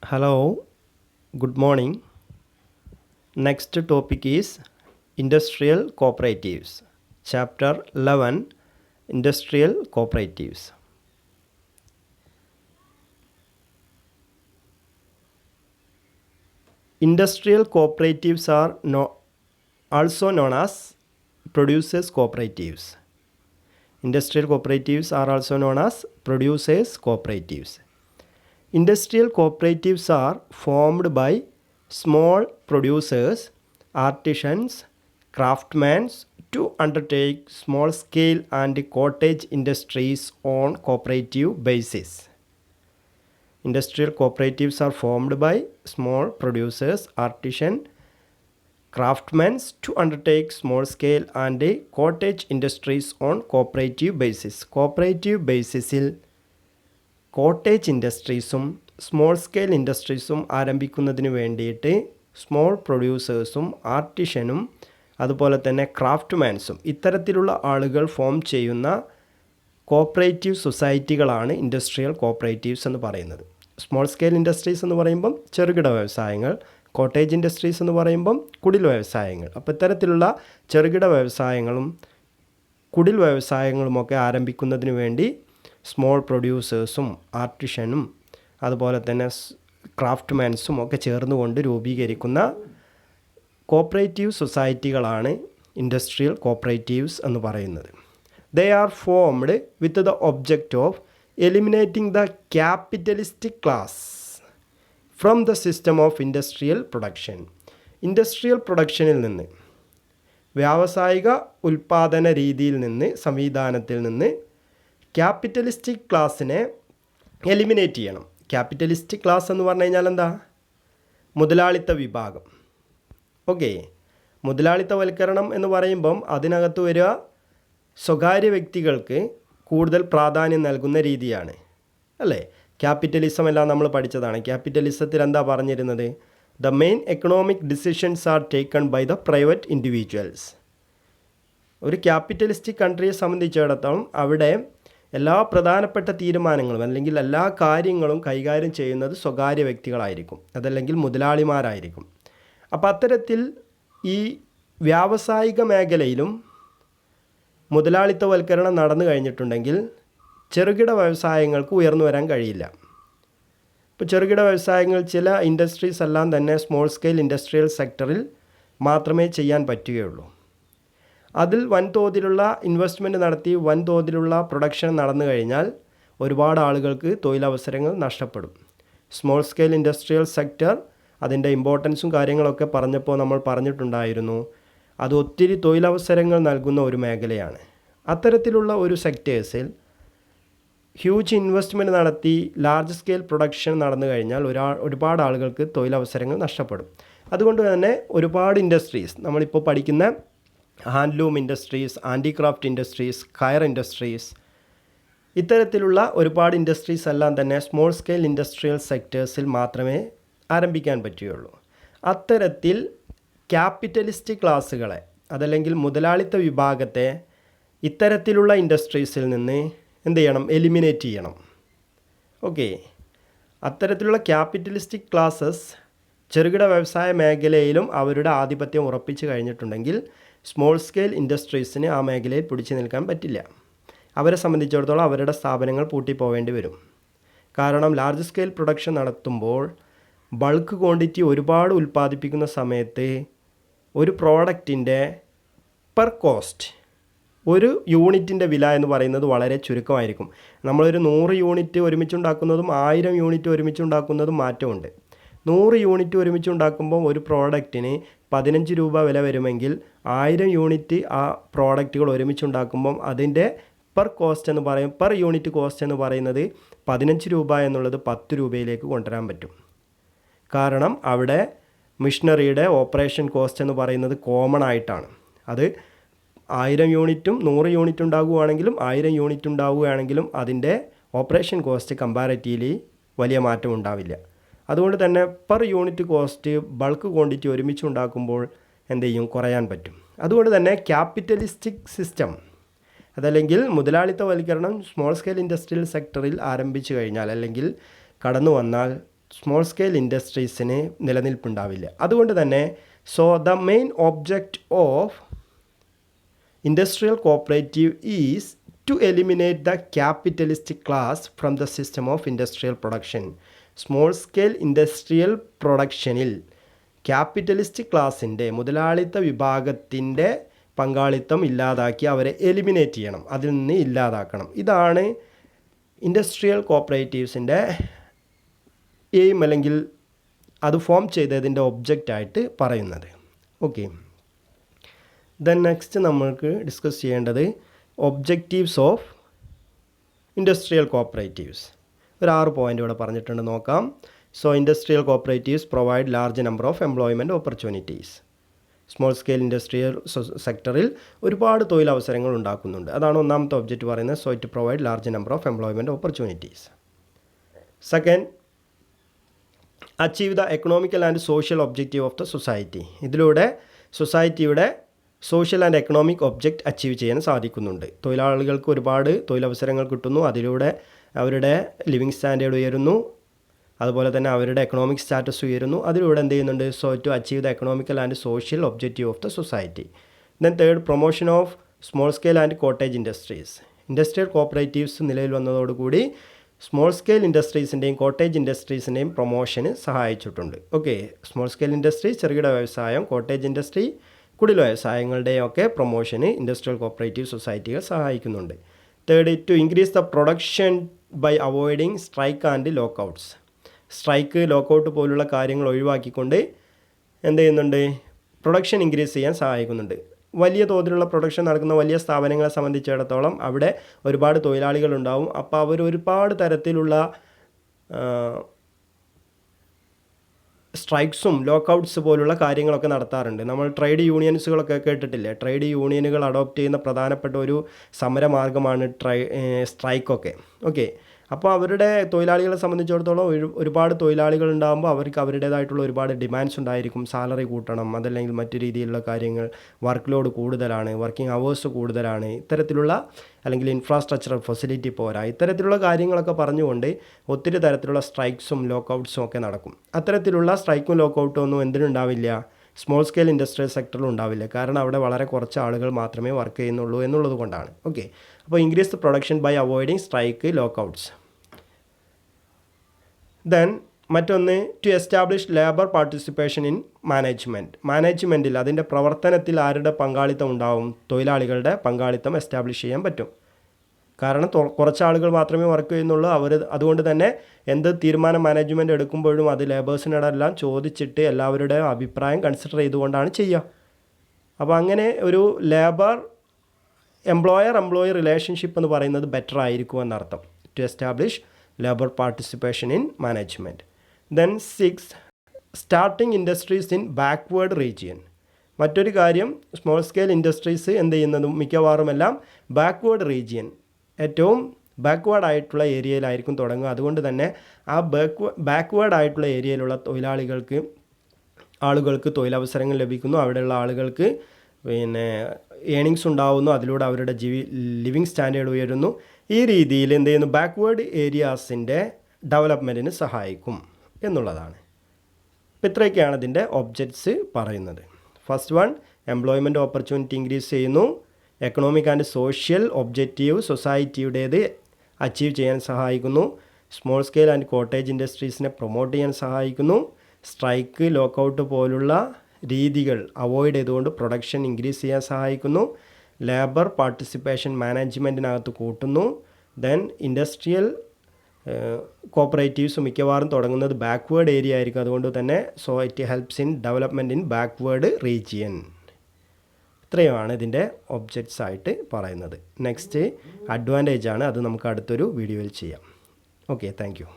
Hello, good morning. Next topic is Industrial Cooperatives. Chapter 11 Industrial Cooperatives. Industrial cooperatives are also known as producers' cooperatives. Industrial cooperatives are also known as producers' cooperatives. Industrial cooperatives are formed by small producers, artisans, craftsmen to undertake small-scale and cottage industries on cooperative basis. Industrial cooperatives are formed by small producers, artisans, craftsmen to undertake small-scale and cottage industries on cooperative basis. Cooperative basisൽ cottage ഇൻഡസ്ട്രീസും small scale ഇൻഡസ്ട്രീസും ആരംഭിക്കുന്നതിന് വേണ്ടിയിട്ട് small പ്രൊഡ്യൂസേഴ്സും ആർട്ടിഷനും അതുപോലെ തന്നെ ക്രാഫ്റ്റ്മാൻസും ഇത്തരത്തിലുള്ള ആളുകൾ form ചെയ്യുന്ന കോപ്പറേറ്റീവ് സൊസൈറ്റികളാണ് ഇൻഡസ്ട്രിയൽ കോപ്പറേറ്റീവ്സ് എന്ന് പറയുന്നത്. സ്മോൾ സ്കെയിൽ ഇൻഡസ്ട്രീസ് എന്ന് പറയുമ്പം ചെറുകിട വ്യവസായങ്ങൾ, കോട്ടേജ് ഇൻഡസ്ട്രീസ് എന്ന് പറയുമ്പം കുടിൽ വ്യവസായങ്ങൾ. അപ്പോൾ ഇത്തരത്തിലുള്ള ചെറുകിട വ്യവസായങ്ങളും കുടിൽ വ്യവസായങ്ങളുമൊക്കെ ആരംഭിക്കുന്നതിന് വേണ്ടി സ്മോൾ പ്രൊഡ്യൂസേഴ്സും ആർട്ടിഷനും അതുപോലെ തന്നെ ക്രാഫ്റ്റ്മാൻസും ഒക്കെ ചേർന്നുകൊണ്ട് രൂപീകരിക്കുന്ന കോപ്പറേറ്റീവ് സൊസൈറ്റികളാണ് ഇൻഡസ്ട്രിയൽ കോപ്പറേറ്റീവ്സ് എന്ന് പറയുന്നത്. They are formed with the object of eliminating the capitalistic class from the system of industrial production. Industrial പ്രൊഡക്ഷനിൽ നിന്ന്, വ്യാവസായിക ഉൽപ്പാദന രീതിയിൽ നിന്ന്, സംവിധാനത്തിൽ നിന്ന് ക്യാപിറ്റലിസ്റ്റിക് ക്ലാസ്സിനെ എലിമിനേറ്റ് ചെയ്യണം. ക്യാപിറ്റലിസ്റ്റിക് ക്ലാസ് എന്ന് പറഞ്ഞു കഴിഞ്ഞാൽ എന്താ? മുതലാളിത്ത വിഭാഗം. ഓക്കെ, മുതലാളിത്തവൽക്കരണം എന്ന് പറയുമ്പം അതിനകത്ത് വരിക സ്വകാര്യ വ്യക്തികൾക്ക് കൂടുതൽ പ്രാധാന്യം നൽകുന്ന രീതിയാണ്, അല്ലേ? ക്യാപിറ്റലിസം എല്ലാം നമ്മൾ പഠിച്ചതാണ്. ക്യാപിറ്റലിസത്തിൽ എന്താ പറഞ്ഞിരുന്നത്? The main economic decisions are taken by the private individuals. ഒരു ക്യാപിറ്റലിസ്റ്റിക് കൺട്രിയെ സംബന്ധിച്ചിടത്തോളം അവിടെ എല്ലാ പ്രധാനപ്പെട്ട തീരുമാനങ്ങളും അല്ലെങ്കിൽ എല്ലാ കാര്യങ്ങളും കൈകാര്യം ചെയ്യുന്നത് സ്വകാര്യ വ്യക്തികളായിരിക്കും, അതല്ലെങ്കിൽ മുതലാളിമാരായിരിക്കും. അപ്പോൾ അത്തരത്തിൽ ഈ വ്യാവസായിക മേഖലയിലും മുതലാളിത്തവൽക്കരണം നടന്നു കഴിഞ്ഞിട്ടുണ്ടെങ്കിൽ ചെറുകിട വ്യവസായങ്ങൾക്ക് ഉയർന്നു വരാൻ കഴിയില്ല. ഇപ്പോൾ ചെറുകിട വ്യവസായങ്ങൾ, ചില ഇൻഡസ്ട്രീസ് എല്ലാം തന്നെ സ്മോൾ സ്കെയിൽ ഇൻഡസ്ട്രിയൽ സെക്ടറിൽ മാത്രമേ ചെയ്യാൻ പറ്റുകയുള്ളൂ. അതിൽ വൻതോതിലുള്ള ഇൻവെസ്റ്റ്മെൻറ്റ് നടത്തി വൻതോതിലുള്ള പ്രൊഡക്ഷൻ നടന്നു കഴിഞ്ഞാൽ ഒരുപാട് ആളുകൾക്ക് തൊഴിലവസരങ്ങൾ നഷ്ടപ്പെടും. സ്മോൾ സ്കെയിൽ ഇൻഡസ്ട്രിയൽ സെക്ടർ അതിൻ്റെ ഇമ്പോർട്ടൻസും കാര്യങ്ങളൊക്കെ പറഞ്ഞപ്പോൾ നമ്മൾ പറഞ്ഞിട്ടുണ്ടായിരുന്നു. അത് ഒത്തിരി തൊഴിലവസരങ്ങൾ നൽകുന്ന ഒരു മേഖലയാണ്. അത്തരത്തിലുള്ള ഒരു സെക്ടേഴ്സിൽ ഹ്യൂജ് ഇൻവെസ്റ്റ്മെൻറ്റ് നടത്തി ലാർജ് സ്കെയിൽ പ്രൊഡക്ഷൻ നടന്നു കഴിഞ്ഞാൽ ഒരുപാട് ആളുകൾക്ക് തൊഴിലവസരങ്ങൾ നഷ്ടപ്പെടും. അതുകൊണ്ട് തന്നെ ഒരുപാട് ഇൻഡസ്ട്രീസ്, നമ്മളിപ്പോൾ പഠിക്കുന്ന ഹാൻഡ്ലൂം ഇൻഡസ്ട്രീസ്, ഹാൻഡിക്രാഫ്റ്റ് ഇൻഡസ്ട്രീസ്, കയർ ഇൻഡസ്ട്രീസ്, ഇത്തരത്തിലുള്ള ഒരുപാട് ഇൻഡസ്ട്രീസ് എല്ലാം തന്നെ സ്മോൾ സ്കെയിൽ ഇൻഡസ്ട്രിയൽ സെക്ടേഴ്സിൽ മാത്രമേ ആരംഭിക്കാൻ പറ്റുകയുള്ളൂ. അത്തരത്തിൽ ക്യാപിറ്റലിസ്റ്റ് ക്ലാസ്സുകളെ, അതല്ലെങ്കിൽ മുതലാളിത്ത വിഭാഗത്തെ ഇത്തരത്തിലുള്ള ഇൻഡസ്ട്രീസിൽ നിന്ന് എന്ത് ചെയ്യണം? എലിമിനേറ്റ് ചെയ്യണം. ഓക്കെ, അത്തരത്തിലുള്ള ക്യാപിറ്റലിസ്റ്റിക് ക്ലാസ്സസ് ചെറുകിട വ്യവസായ മേഖലയിലും അവരുടെ ആധിപത്യം ഉറപ്പിച്ചു കഴിഞ്ഞിട്ടുണ്ടെങ്കിൽ സ്മോൾ സ്കെയിൽ ഇൻഡസ്ട്രീസിന് ആ മേഖലയിൽ പിടിച്ചു നിൽക്കാൻ പറ്റില്ല. അവരെ സംബന്ധിച്ചിടത്തോളം അവരുടെ സ്ഥാപനങ്ങൾ പൂട്ടിപ്പോവേണ്ടി വരും. കാരണം ലാർജ് സ്കെയിൽ പ്രൊഡക്ഷൻ നടത്തുമ്പോൾ ബൾക്ക് ക്വാണ്ടിറ്റി ഒരുപാട് ഉൽപ്പാദിപ്പിക്കുന്ന സമയത്ത് ഒരു പ്രോഡക്റ്റിൻ്റെ പെർ കോസ്റ്റ്, ഒരു യൂണിറ്റിൻ്റെ വില എന്ന് പറയുന്നത് വളരെ ചുരുക്കമായിരിക്കും. നമ്മളൊരു 100 യൂണിറ്റ് ഒരുമിച്ചുണ്ടാക്കുന്നതും 1000 യൂണിറ്റ് ഒരുമിച്ചുണ്ടാക്കുന്നതും മാറ്റമുണ്ട്. 100 യൂണിറ്റ് ഒരുമിച്ചുണ്ടാക്കുമ്പോൾ ഒരു പ്രോഡക്റ്റിന് 15 രൂപ വില വരുമെങ്കിൽ 1000 യൂണിറ്റ് ആ പ്രോഡക്റ്റുകൾ ഒരുമിച്ചുണ്ടാക്കുമ്പം അതിൻ്റെ പെർ യൂണിറ്റ് കോസ്റ്റ് എന്ന് പറയുന്നത് 15 രൂപ എന്നുള്ളത് 10 രൂപയിലേക്ക് കൊണ്ടുവരാൻ പറ്റും. കാരണം അവിടെ മിഷനറിയുടെ ഓപ്പറേഷൻ കോസ്റ്റ് എന്ന് പറയുന്നത് കോമൺ ആയിട്ടാണ്. അത് 1000 യൂണിറ്റും 100 യൂണിറ്റ് ഉണ്ടാകുകയാണെങ്കിലും 1000 യൂണിറ്റ് ഉണ്ടാവുകയാണെങ്കിലും അതിൻ്റെ ഓപ്പറേഷൻ കോസ്റ്റ് കമ്പാരിറ്റീവ്ലി വലിയ മാറ്റം ഉണ്ടാവില്ല. അതുകൊണ്ട് തന്നെ per unit cost bulk quantity ഒരുമിച്ച് ഉണ്ടാക്കുമ്പോൾ എന്ത് ചെയ്യും? കുറയാൻ പറ്റും. അതുകൊണ്ട് തന്നെ ക്യാപിറ്റലിസ്റ്റിക് സിസ്റ്റം, അതല്ലെങ്കിൽ മുതലാളിത്തവൽക്കരണം സ്മോൾ സ്കെയിൽ ഇൻഡസ്ട്രിയൽ സെക്ടറിൽ ആരംഭിച്ചു കഴിഞ്ഞാൽ അല്ലെങ്കിൽ കടന്നു വന്നാൽ സ്മോൾ സ്കെയിൽ ഇൻഡസ്ട്രീസിന് നിലനിൽപ്പുണ്ടാവില്ല. അതുകൊണ്ട് തന്നെ the main object of industrial cooperative is to eliminate the capitalistic class from the system of industrial production. Small scale industrial പ്രൊഡക്ഷനിൽ ക്യാപിറ്റലിസ്റ്റ് ക്ലാസിൻ്റെ, മുതലാളിത്ത വിഭാഗത്തിൻ്റെ പങ്കാളിത്തം ഇല്ലാതാക്കി അവരെ എലിമിനേറ്റ് ചെയ്യണം, അതിൽ നിന്ന് ഇല്ലാതാക്കണം. ഇതാണ് ഇൻഡസ്ട്രിയൽ കോപ്പറേറ്റീവ്സിൻ്റെ എയിം, അല്ലെങ്കിൽ അത് ഫോം ചെയ്തതിൻ്റെ ഒബ്ജക്റ്റായിട്ട് പറയുന്നത്. ഓക്കെ, ദെൻ നെക്സ്റ്റ് നമ്മൾക്ക് ഡിസ്കസ് ചെയ്യേണ്ടത് ഒബ്ജക്റ്റീവ്സ് ഓഫ് ഇൻഡസ്ട്രിയൽ കോപ്പറേറ്റീവ്സ്. ഒരു 6 പോയിൻ്റ് ഇവിടെ പറഞ്ഞിട്ടുണ്ട്, നോക്കാം. Industrial cooperatives provide large number of employment opportunities. Small scale industrial സെക്ടറിൽ ഒരുപാട് തൊഴിലവസരങ്ങൾ ഉണ്ടാക്കുന്നുണ്ട്. അതാണ് ഒന്നാമത്തെ ഒബ്ജക്റ്റ് പറയുന്നത്. It provide large number of employment opportunities. Second, achieve the economical and social objective of the society. ഇതിലൂടെ സൊസൈറ്റിയുടെ social and economic object achieve ചെയ്യാൻ സാധിക്കുന്നുണ്ട്. തൊഴിലാളികൾക്ക് ഒരുപാട് തൊഴിലവസരങ്ങൾ കിട്ടുന്നു, അതിലൂടെ അവരുടെ ലിവിങ് സ്റ്റാൻഡേർഡ് ഉയരുന്നു, അതുപോലെ തന്നെ അവരുടെ എക്കണോമിക് സ്റ്റാറ്റസ് ഉയരുന്നു. അതിലൂടെ എന്ത് ചെയ്യുന്നുണ്ട്? To achieve the economical and social objective of the society. Then third, promotion of small scale and cottage industries. Industrial cooperatives നിലവിൽ വന്നതോടുകൂടി സ്മോൾ സ്കെയിൽ ഇൻഡസ്ട്രീസിൻ്റെയും കോട്ടേജ് ഇൻഡസ്ട്രീസിൻ്റെയും പ്രൊമോഷന് സഹായിച്ചിട്ടുണ്ട്. ഓക്കെ, സ്മോൾ സ്കെയിൽ ഇൻഡസ്ട്രി, ചെറുകിട വ്യവസായം, കോട്ടേജ് ഇൻഡസ്ട്രി, കുടിൽ വ്യവസായങ്ങളുടെയും ഒക്കെ പ്രൊമോഷന് ഇൻഡസ്ട്രിയൽ കോപ്പറേറ്റീവ് സൊസൈറ്റികൾ സഹായിക്കുന്നുണ്ട്. Third, to increase the production by avoiding strike and lockouts. Strike, lockout പോലുള്ള കാര്യങ്ങൾ ഒഴിവാക്കിക്കൊണ്ട് എന്ത് ചെയ്യുന്നുണ്ട്? പ്രൊഡക്ഷൻ ഇൻക്രീസ് ചെയ്യാൻ സഹായിക്കുന്നുണ്ട്. വലിയ തോതിലുള്ള പ്രൊഡക്ഷൻ നടക്കുന്ന വലിയ സ്ഥാപനങ്ങളെ സംബന്ധിച്ചിടത്തോളം അവിടെ ഒരുപാട് തൊഴിലാളികളുണ്ടാവും. അപ്പോൾ അവർ ഒരുപാട് തരത്തിലുള്ള സ്ട്രൈക്സും ലോക്കൗട്ട്സ് പോലുള്ള കാര്യങ്ങളൊക്കെ നടത്താറുണ്ട്. നമ്മൾ ട്രേഡ് യൂണിയൻസുകളൊക്കെ കേട്ടിട്ടില്ലേ? ട്രേഡ് യൂണിയനുകൾ അഡോപ്റ്റ് ചെയ്യുന്ന പ്രധാനപ്പെട്ട ഒരു സമരമാർഗ്ഗമാണ് സ്ട്രൈക്കൊക്കെ. ഓക്കെ, അപ്പോൾ അവരുടെ തൊഴിലാളികളെ സംബന്ധിച്ചിടത്തോളം ഒരുപാട് തൊഴിലാളികൾ ഉണ്ടാകുമ്പോൾ അവർക്ക് അവരുടേതായിട്ടുള്ള ഒരുപാട് ഡിമാൻഡ്സ് ഉണ്ടായിരിക്കും. സാലറി കൂട്ടണം, അതല്ലെങ്കിൽ മറ്റു രീതിയിലുള്ള കാര്യങ്ങൾ, വർക്ക് ലോഡ് കൂടുതലാണ്, വർക്കിംഗ് അവേഴ്സ് കൂടുതലാണ്, ഇത്തരത്തിലുള്ള, അല്ലെങ്കിൽ ഇൻഫ്രാസ്ട്രക്ചറൽ ഫെസിലിറ്റി പോരാ, ഇത്തരത്തിലുള്ള കാര്യങ്ങളൊക്കെ പറഞ്ഞുകൊണ്ട് ഒത്തിരി തരത്തിലുള്ള സ്ട്രൈക്സും ലോക്കൗട്ട്സും ഒക്കെ നടക്കും. അത്തരത്തിലുള്ള സ്ട്രൈക്കും ലോക്കൗട്ടും ഒന്നും എന്തിനുണ്ടാവില്ല? സ്മോൾ സ്കെയിൽ ഇൻഡസ്ട്രിയൽ സെക്ടറിൽ ഉണ്ടാവില്ല. കാരണം അവിടെ വളരെ കുറച്ച് ആളുകൾ മാത്രമേ വർക്ക് ചെയ്യുന്നുള്ളൂ എന്നുള്ളത് കൊണ്ടാണ്. ഓക്കെ, അപ്പോൾ increase the production by avoiding strike, lockouts. Then മറ്റൊന്ന്, to establish labour participation in മാനേജ്മെൻറ്റിൽ, അതിൻ്റെ പ്രവർത്തനത്തിൽ ആരുടെ പങ്കാളിത്തം ഉണ്ടാവും? തൊഴിലാളികളുടെ പങ്കാളിത്തം എസ്റ്റാബ്ലിഷ് ചെയ്യാൻ പറ്റും. കാരണം കുറച്ച് ആളുകൾ മാത്രമേ വർക്ക് ചെയ്യുന്നുള്ളൂ. അതുകൊണ്ട് തന്നെ എന്ത് തീരുമാനം മാനേജ്മെൻറ്റ് എടുക്കുമ്പോഴും അത് ലേബേഴ്സിനോടെല്ലാം ചോദിച്ചിട്ട് എല്ലാവരുടെയും അഭിപ്രായം കൺസിഡർ ചെയ്തുകൊണ്ടാണ് ചെയ്യുക. അപ്പോൾ അങ്ങനെ ഒരു ലേബർ എംപ്ലോയർ റിലേഷൻഷിപ്പ് എന്ന് പറയുന്നത് ബെറ്റർ ആയിരിക്കും എന്നർത്ഥം. To establish labour participation in management. Then 6, starting industries in backward region. മറ്റൊരു കാര്യം, സ്മോൾ സ്കെയിൽ ഇൻഡസ്ട്രീസ് എന്ത് ചെയ്യുന്നതും മിക്കവാറുമെല്ലാം ബാക്ക്വേർഡ് റീജിയൻ, ഏറ്റവും ബാക്ക്വേർഡ് ആയിട്ടുള്ള ഏരിയയിലായിരിക്കും തുടങ്ങുക. അതുകൊണ്ട് തന്നെ ആ ബാക്ക്വേർഡ് ആയിട്ടുള്ള ഏരിയയിലുള്ള ആളുകൾക്ക് തൊഴിലവസരങ്ങൾ ലഭിക്കുന്നു. അവിടെയുള്ള ആളുകൾക്ക് ഏണിങ്സ് ഉണ്ടാവുന്നു. അതിലൂടെ അവരുടെ ലിവിങ് സ്റ്റാൻഡേർഡ് ഉയരുന്നു. ഈ രീതിയിൽ എന്ത് ചെയ്യുന്നു? ബാക്ക്വേർഡ് ഏരിയാസിൻ്റെ ഡെവലപ്മെൻറ്റിന് സഹായിക്കും എന്നുള്ളതാണ്. അപ്പോൾ ഇത്രയൊക്കെയാണ് ഇതിൻ്റെ ഒബ്ജക്ട്സ് പറയുന്നത്. First one, employment opportunity increase ചെയ്യുന്നു. എക്കണോമിക് ആൻഡ് സോഷ്യൽ ഒബ്ജക്റ്റീവ് സൊസൈറ്റിയുടേത് അച്ചീവ് ചെയ്യാൻ സഹായിക്കുന്നു. സ്മോൾ സ്കെയിൽ ആൻഡ് കോട്ടേജ് ഇൻഡസ്ട്രീസിനെ പ്രൊമോട്ട് ചെയ്യാൻ സഹായിക്കുന്നു. സ്ട്രൈക്ക്, ലോക്കൗട്ട് പോലുള്ള രീതികൾ അവോയ്ഡ് ചെയ്തുകൊണ്ട് പ്രൊഡക്ഷൻ ഇൻക്രീസ് ചെയ്യാൻ സഹായിക്കുന്നു. ലേബർ പാർട്ടിസിപ്പേഷൻ മാനേജ്മെൻറ്റിനകത്ത് കൂട്ടുന്നു. ദെൻ ഇൻഡസ്ട്രിയൽ കോപ്പറേറ്റീവ്സ് മിക്കവാറും തുടങ്ങുന്നത് ബാക്ക്വേർഡ് ഏരിയ ആയിരിക്കും. അതുകൊണ്ട് തന്നെ it helps in development in backward region. ഇത്രയുമാണ് ഇതിൻ്റെ ഒബ്ജക്ട്സ് ആയിട്ട് പറയുന്നത്. നെക്സ്റ്റ് അഡ്വാൻറ്റേജ് ആണ്, അത് നമുക്ക് അടുത്തൊരു വീഡിയോയിൽ ചെയ്യാം. Okay, thank you.